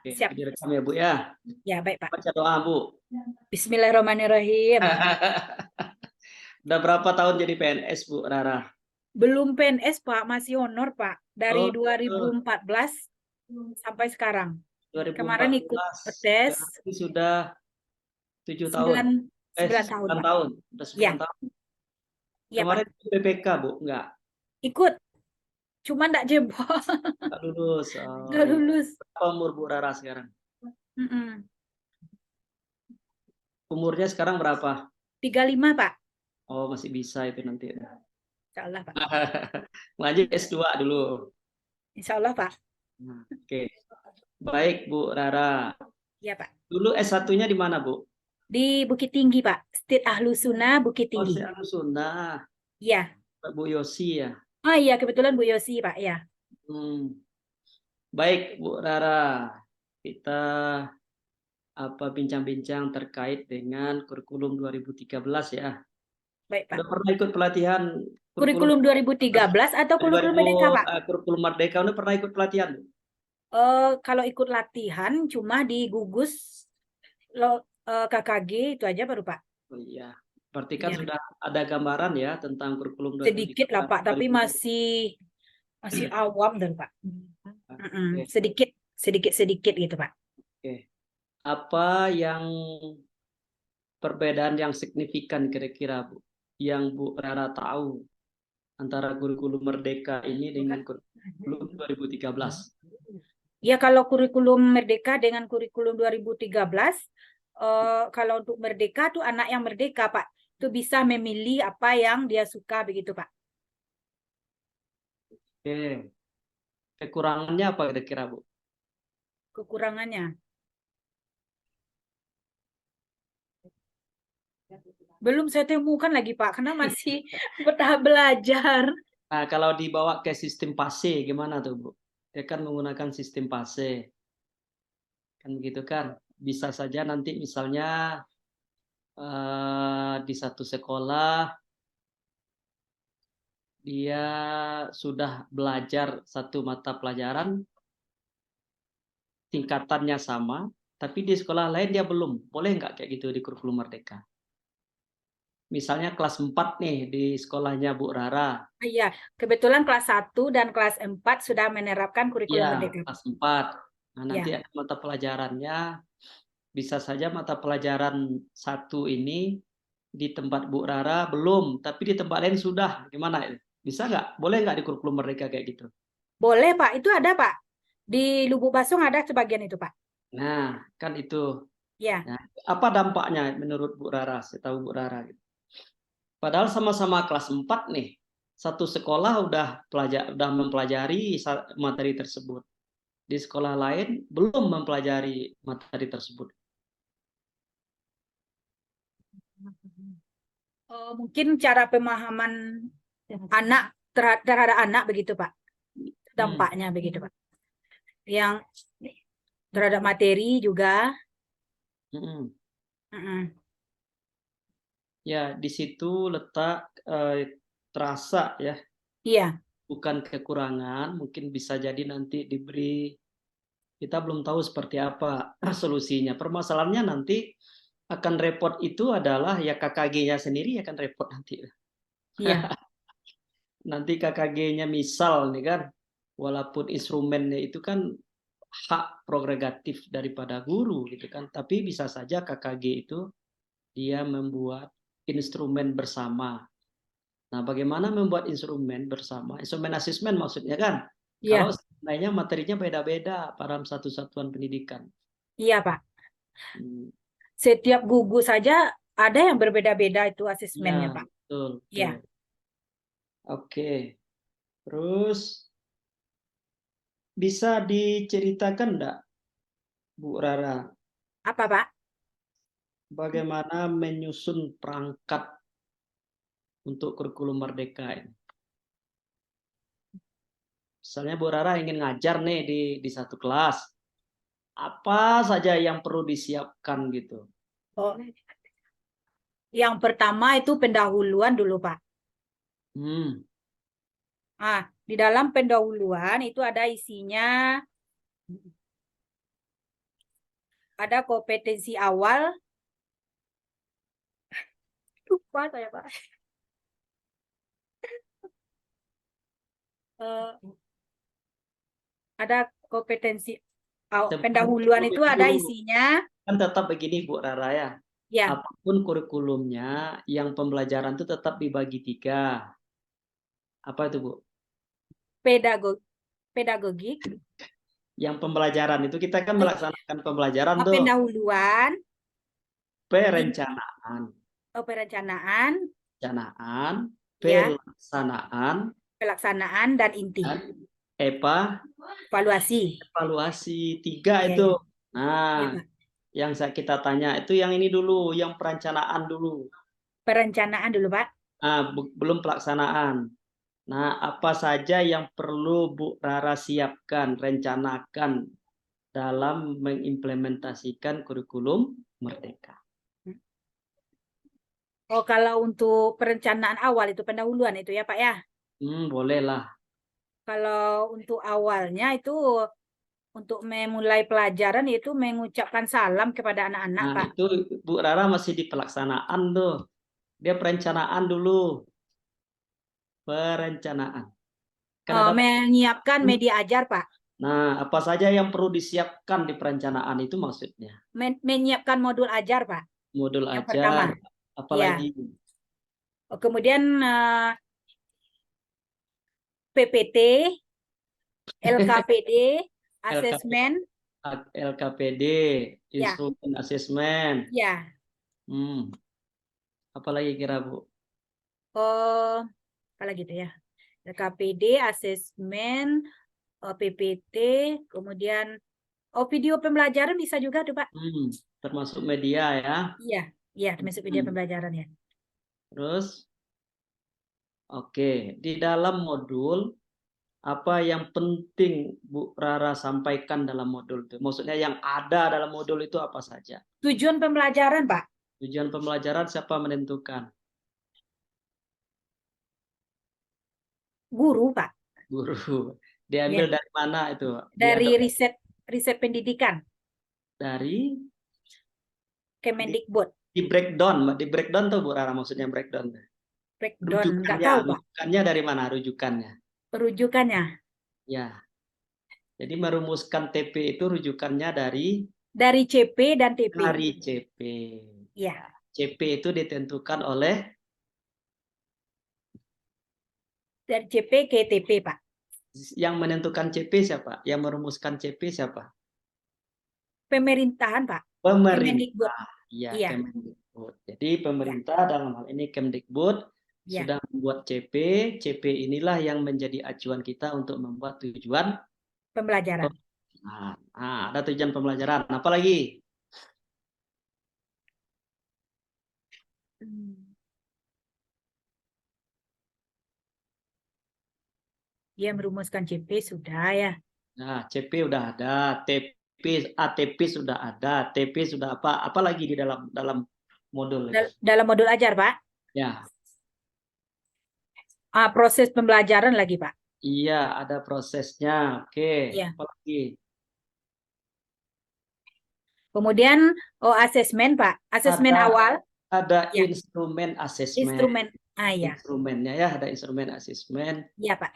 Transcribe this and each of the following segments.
Oke, siap. direkam ya Bu ya. Ya, baik Pak. Baca doa Bu. Bismillahirrahmanirrahim. Udah berapa tahun jadi PNS Bu Rara? Belum PNS Pak, masih honor Pak. Dari Oh, gitu. 2014 sampai sekarang. Kemarin ikut 2014. tes Berarti sudah 7 tahun. 9, 9 tahun 9 Pak. tahun. Udah Ya, 9 tahun. ya Pak. Kemarin PPK Bu, enggak? Ikut, cuma enggak jebol. Enggak lulus. Oh Enggak iya. lulus. Berapa umur Bu Rara sekarang? Mm-mm. Umurnya sekarang berapa? 35 Pak. Oh, masih bisa itu nanti. Insya Allah Pak. Lanjut S2 dulu. Insya Allah Pak. Nah, oke. Baik Bu Rara. Ya Pak. Dulu S1-nya di mana Bu? Di Bukit Tinggi Pak. Stit Ahlu Sunnah Bukit Oh, Tinggi. si Sunda. Ya. Bu Yosi ya. Oh iya, kebetulan Bu Yosi Pak. Ya. Hmm. Baik Bu Rara, kita bincang-bincang terkait dengan kurikulum 2013 ya. Baik Pak. Udah pernah ikut pelatihan kurikulum Kurikulum 2013 atau kurikulum 2000 Merdeka Pak? kurikulum Merdeka udah pernah ikut pelatihan? Kalau ikut latihan cuma di gugus KKG itu aja baru Pak. Oh iya. Berarti kan Ya. sudah ada gambaran ya tentang kurikulum Sedikit lah 2013 Pak, tapi 2000. masih awam dan Pak. Oke, Sedikit sedikit gitu Pak. oke. Apa yang perbedaan yang signifikan kira-kira Bu yang Bu Rara tahu antara kurikulum Merdeka ini dengan kurikulum 2013? Ya kalau kurikulum Merdeka dengan kurikulum 2013, kalau untuk Merdeka tuh anak yang merdeka Pak, itu bisa memilih apa yang dia suka begitu Pak. Oke. Kekurangannya apa kira-kira Bu? Kekurangannya. Belum saya temukan lagi Pak, karena masih bertahap belajar. Nah, kalau dibawa ke sistem PASE gimana tuh Bu? Dia kan menggunakan sistem PASE. Kan gitu kan? Bisa saja nanti misalnya di satu sekolah dia sudah belajar satu mata pelajaran tingkatannya sama, tapi di sekolah lain dia belum. Boleh nggak kayak gitu di kurikulum Merdeka? Misalnya kelas 4 nih di sekolahnya Bu Rara. Iya, kebetulan kelas 1 dan kelas 4 sudah menerapkan Iya, kurikulum Merdeka. kelas 4. Nah, nanti Ya, ada mata pelajarannya, bisa saja mata pelajaran satu ini di tempat Bu Rara belum, tapi di tempat lain sudah. Gimana itu? Bisa nggak? Boleh nggak di kurikulum Merdeka kayak gitu? boleh Pak. Itu ada Pak. Di Lubuk Basung ada sebagian itu Pak. Nah, kan itu. Ya, Nah, apa dampaknya menurut Bu Rara? Saya tahu Bu Rara gitu. Padahal sama-sama kelas 4 nih. Satu sekolah udah mempelajari materi tersebut. Di sekolah lain belum mempelajari materi tersebut. mungkin cara pemahaman anak terhadap anak begitu Pak. Hmm. Dampaknya begitu Pak. Yang terhadap materi juga. Hmm. Mm-mm. Ya, di situ letak terasa ya, Iya, bukan kekurangan, mungkin bisa jadi nanti diberi, kita belum tahu seperti apa solusinya. Permasalahannya nanti akan repot itu adalah ya KKG-nya sendiri akan repot nanti. iya, Nanti KKG-nya misal nih kan, walaupun instrumennya itu kan hak prerogatif daripada guru gitu kan, tapi bisa saja KKG itu dia membuat instrumen bersama. Nah, bagaimana membuat instrumen bersama? Instrumen asesmen maksudnya kan? Kalau iya, sebenarnya materinya beda-beda dalam satu satuan pendidikan. iya Pak. Hmm, Setiap gugus saja ada yang berbeda-beda itu ya, asesmennya Pak. betul, Iya. betul. Oke, terus bisa diceritakan enggak, Bu Rara, Apa Pak? bagaimana menyusun perangkat untuk kurikulum Merdeka ini? Misalnya Bu Rara ingin ngajar nih di satu kelas, apa saja yang perlu disiapkan gitu? Oh, yang pertama itu pendahuluan dulu Pak. Hmm, Di dalam pendahuluan itu ada isinya ada kompetensi awal. Lupa saya, Pak. Ada kompetensi pendahuluan itu ada isinya. Kan tetap begini Bu Rara ya. Ya, Apapun kurikulumnya, yang pembelajaran itu tetap dibagi 3. Apa itu Bu? pedagogik, Yang pembelajaran itu kita kan melaksanakan pembelajaran tuh. pendahuluan, Perencanaan, perencanaan, perencanaan, ya, pelaksanaan, dan inti. dan Evaluasi. evaluasi 3 Ya, itu. ya. Nah, Ya, Pak. yang kita tanya itu yang ini dulu, yang perencanaan dulu. Perencanaan dulu, Pak. Belum pelaksanaan. Nah, apa saja yang perlu Bu Rara siapkan, rencanakan dalam mengimplementasikan kurikulum Merdeka? Oh, kalau untuk perencanaan awal itu pendahuluan itu ya, Pak ya. Bolehlah. Kalau untuk awalnya itu untuk memulai pelajaran itu mengucapkan salam kepada anak-anak, Nah, Pak. itu Bu Rara masih di pelaksanaan tuh. Dia perencanaan dulu. Perencanaan. Kan ada Menyiapkan media ajar, Pak. Nah, apa saja yang perlu disiapkan di perencanaan itu maksudnya? Menyiapkan modul ajar, Pak. Modul Yang ajar, pertama. apalagi Kemudian PPT, LKPD, asesmen, LKPD, ya, instrumen asesmen. ya. Apalagi kira Bu? Apalagi itu ya. LKPD, asesmen, PPT, kemudian video pembelajaran bisa juga tuh, Pak. Termasuk media ya. Iya, termasuk media pembelajaran ya. Terus, oke, di dalam modul apa yang penting Bu Rara sampaikan dalam modul itu? Maksudnya yang ada dalam modul itu apa saja? Tujuan pembelajaran, Pak. Tujuan pembelajaran siapa menentukan? Guru, Pak. Guru. Diambil dari mana itu? Dari riset pendidikan. Dari Kemendikbud. di breakdown tuh Bu Rara maksudnya breakdown. Breakdown, nggak tahu, Pak. Rujukannya dari mana rujukannya? Rujukannya. Ya. Jadi merumuskan TP itu rujukannya dari CP dan TP. Dari CP. Ya. CP itu ditentukan oleh dari CP ke TP, Pak. Yang menentukan CP siapa? Yang merumuskan CP siapa? Pemerintahan, Pak. Pemerintah. Iya. Kemendikbud. Jadi pemerintah dalam hal ini Kemdikbud sudah membuat CP. CP inilah yang menjadi acuan kita untuk membuat tujuan pembelajaran. Ada tujuan pembelajaran. Apa lagi? Dia merumuskan CP sudah ya. Nah, CP udah ada, ATP sudah ada, TP sudah apa? Apa lagi di dalam modul? Dalam modul ajar, Pak? Ya. Proses pembelajaran lagi, Pak. Iya, ada prosesnya. Oke. Iya. Apa lagi? Kemudian asesmen, Pak. Asesmen awal. Ada instrumen asesmen. Iya. Instrumennya ya, ada instrumen asesmen. Iya, Pak.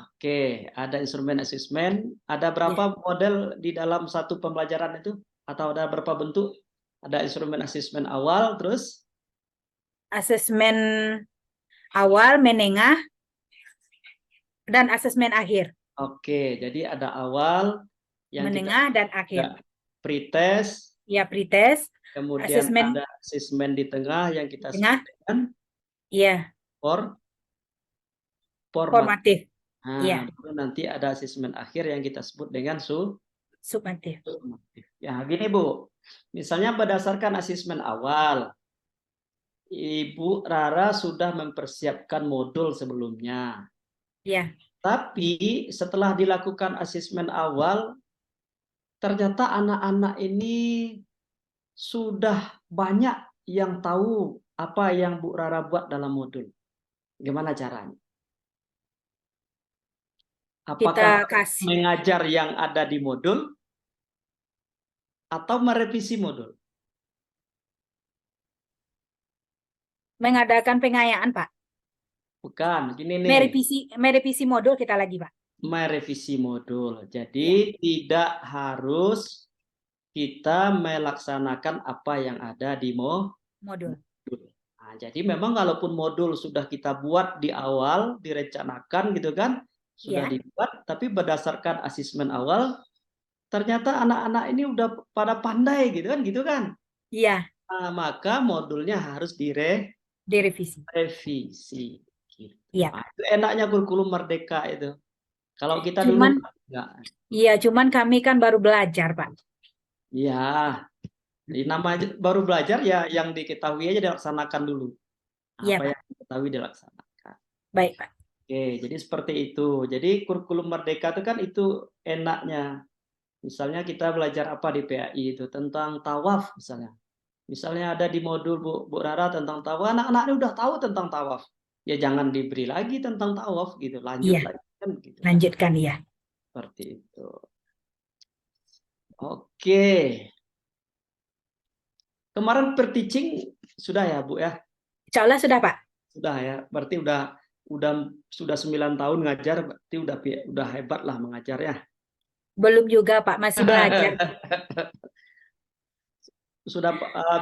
Oke, ada instrumen asesmen. Ada berapa model di dalam satu pembelajaran itu? Atau ada berapa bentuk? Ada instrumen asesmen awal, terus? Asesmen awal, menengah, dan asesmen akhir. Oke, jadi ada awal, yang menengah, dan akhir. Pretest. Ya, pretest. Kemudian ada asesmen di tengah yang kita sebut dengan formatif. Nah, baru nanti ada asesmen akhir yang kita sebut dengan sumatif. Ya, gini Bu. Misalnya berdasarkan asesmen awal, Ibu Rara sudah mempersiapkan modul sebelumnya. Ya. Tapi setelah dilakukan asesmen awal, ternyata anak-anak ini sudah banyak yang tahu apa yang Bu Rara buat dalam modul. Gimana caranya? Apakah mengajar yang ada di modul atau merevisi modul? Mengadakan pengayaan, Pak. Bukan, gini nih, Merevisi modul kita lagi, Pak. merevisi modul. Ya, Jadi tidak harus kita melaksanakan apa yang ada di modul. modul. Nah, jadi memang kalaupun modul sudah kita buat di awal, direncanakan gitu kan, sudah Ya, dibuat, tapi berdasarkan asesmen awal, ternyata anak-anak ini udah pada pandai gitu kan. iya, Nah, maka modulnya harus direvisi. direvisi. Gitu. Iya, Nah, Pak. itu enaknya kurikulum merdeka itu. Kalau kita dulu Cuman, enggak. iya, cuman kami kan baru belajar, Pak. Ya, nama baru belajar ya yang diketahui aja dilaksanakan dulu. Iya, Apa Pak. yang diketahui dilaksanakan. Baik, Pak. Oke, jadi seperti itu. Jadi kurikulum merdeka itu kan itu enaknya. Misalnya kita belajar apa di PAI itu tentang tawaf misalnya. Misalnya ada di modul Bu Rara tentang tawaf, anak-anak ini udah tahu tentang tawaf. Ya jangan diberi lagi tentang tawaf gitu, lanjut Iya, lagi kan gitu kan. lanjutkan, iya. Seperti itu. Oke. Kemarin per teaching sudah ya, Bu ya? Insya Allah sudah, Pak. Sudah ya. Berarti udah sudah 9 tahun ngajar, berarti udah hebat lah mengajarnya. Belum juga, Pak. Masih belajar. Sudah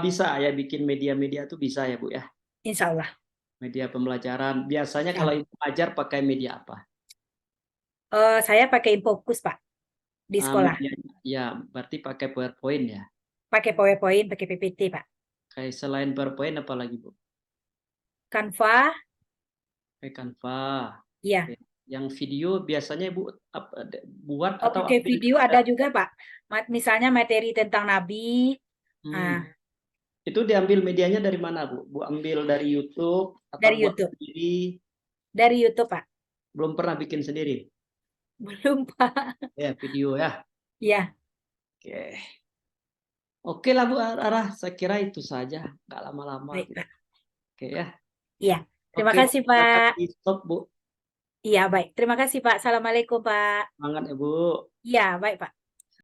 bisa ya bikin media-media itu bisa ya, Bu ya? Insya Allah. Media pembelajaran. Biasanya Insya kalau Allah. ibu ajar pakai media apa? Saya pakai Infokus, Pak, di sekolah. Media, ya, berarti pakai PowerPoint ya. Pakai PowerPoint, pakai PPT, Pak. Kayak selain PowerPoint apa lagi, Bu? Canva, Pakai Canva. iya. Oke. Yang video biasanya Ibu buat Oh, atau pakai video ada? ada juga, Pak. Misalnya materi tentang Nabi. Ah, Itu diambil medianya dari mana, Bu? Bu ambil dari YouTube atau dari buat YouTube. sendiri? Dari YouTube, Pak. Belum pernah bikin sendiri? Belum, Pak. Ya, video ya. Iya, Oke. Oke lah Bu Arah, saya kira itu saja. Nggak lama-lama baik, gitu. Pak. Oke ya. Iya. Terima Oke, kasih, silakan Pak. di stop, Bu. Iya, baik. Terima kasih, Pak. Assalamualaikum, Pak. Semangat ya, Bu. Iya, baik, Pak.